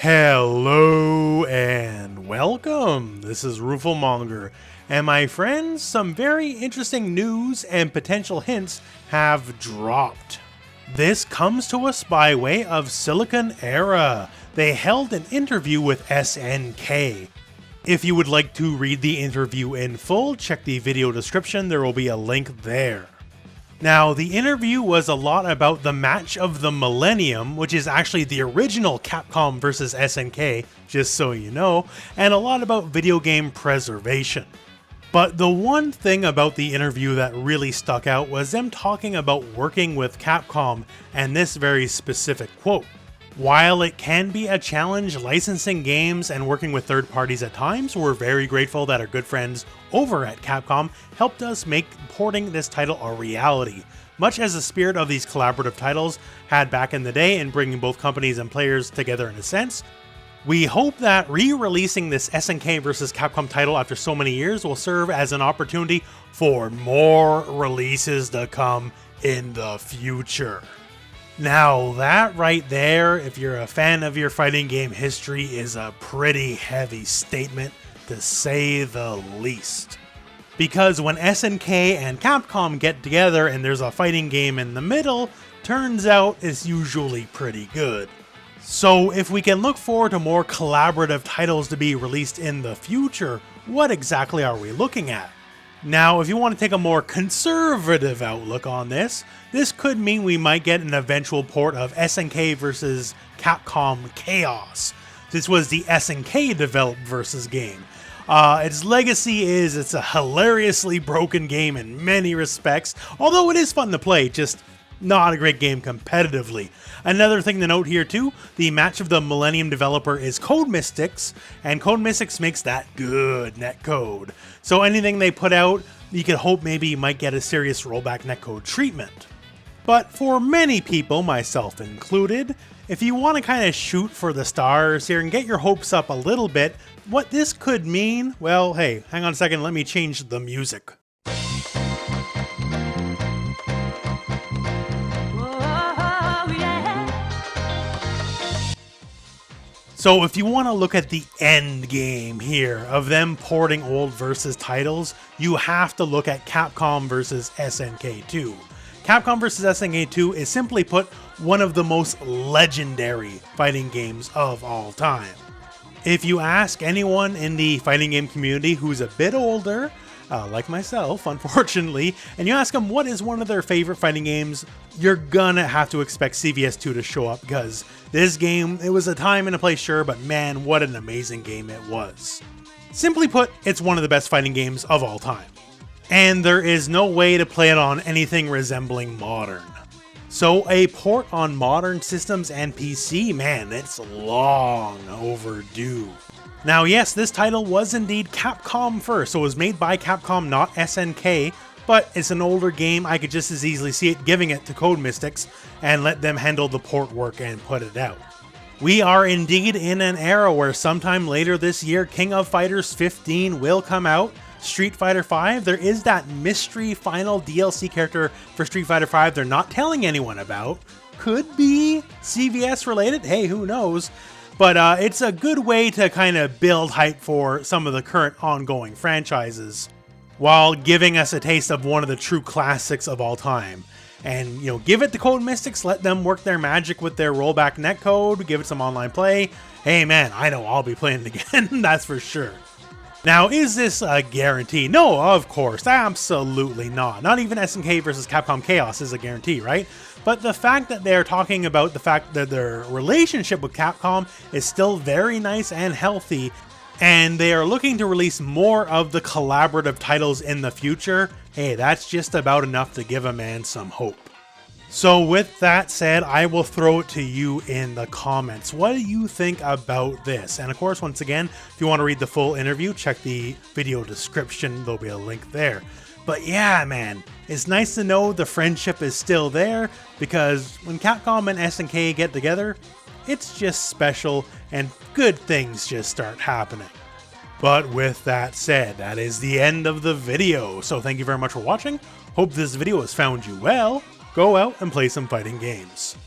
Hello and welcome. This is rooflemonger, and my friends, some very interesting news and potential hints have dropped. This comes to us by way of Silicon Era. They held an interview with SNK. If you would like to read the interview in full, check the video description, there will be a link there. Now, the interview was a lot about the match of the Millennium, which is actually the original Capcom versus SNK, just so you know, and a lot about video game preservation. But the one thing about the interview that really stuck out was them talking about working with Capcom and this very specific quote. While it can be a challenge licensing games and working with third parties at times, we're very grateful that our good friends over at Capcom helped us make porting this title a reality, much as the spirit of these collaborative titles had back in the day in bringing both companies and players together in a sense. We hope that re-releasing this SNK vs. Capcom title after so many years will serve as an opportunity for more releases to come in the future. Now that right there, if you're a fan of your fighting game history, is a pretty heavy statement to say the least. Because when SNK and Capcom get together and there's a fighting game in the middle, turns out it's usually pretty good. So if we can look forward to more collaborative titles to be released in the future, what exactly are we looking at? Now, if you want to take a more conservative outlook on this, this could mean we might get an eventual port of SNK vs. Capcom Chaos. This was the SNK developed versus game. Its legacy is it's a hilariously broken game in many respects, although it is fun to play, just not a great game competitively. Another thing to note here too, the match of the Millennium developer is Code Mystics, and Code Mystics makes that good netcode. So anything they put out, you could hope maybe you might get a serious rollback netcode treatment. But for many people, myself included, if you want to kind of shoot for the stars here and get your hopes up a little bit, what this could mean, well, hey, hang on a second, let me change the music. So if you want to look at the end game here of them porting old versus titles, you have to look at Capcom vs. SNK 2. Capcom vs. SNK 2 is simply put one of the most legendary fighting games of all time. If you ask anyone in the fighting game community who's a bit older, like myself, unfortunately, and you ask them what is one of their favorite fighting games, you're gonna have to expect CVS2 to show up, because this game, it was a time and a place, sure, but man, what an amazing game it was. Simply put, it's one of the best fighting games of all time. And there is no way to play it on anything resembling modern. So a port on modern systems and PC, man, it's long overdue. Now yes, this title was indeed Capcom first, so it was made by Capcom, not SNK, but it's an older game. I could just as easily see it giving it to Code Mystics and let them handle the port work and put it out. We are indeed in an era where sometime later this year, King of Fighters 15 will come out. Street Fighter V, there is that mystery final DLC character for Street Fighter V they're not telling anyone about. Could be CVS related, hey, who knows? But it's a good way to kind of build hype for some of the current ongoing franchises, while giving us a taste of one of the true classics of all time. And, you know, give it to Code Mystics, let them work their magic with their rollback netcode, give it some online play. Hey man, I know I'll be playing it again, that's for sure. Now, is this a guarantee? No, of course, absolutely not. Not even SNK vs. Capcom Chaos is a guarantee, right? But the fact that they're talking about the fact that their relationship with Capcom is still very nice and healthy, and they are looking to release more of the collaborative titles in the future, hey, that's just about enough to give a man some hope. So with that said, I will throw it to you in the comments. What do you think about this? And of course, once again, if you want to read the full interview, check the video description. There'll be a link there. But yeah, man, it's nice to know the friendship is still there, because when Capcom and SNK get together, it's just special and good things just start happening. But with that said, that is the end of the video. So thank you very much for watching. Hope this video has found you well. Go out and play some fighting games.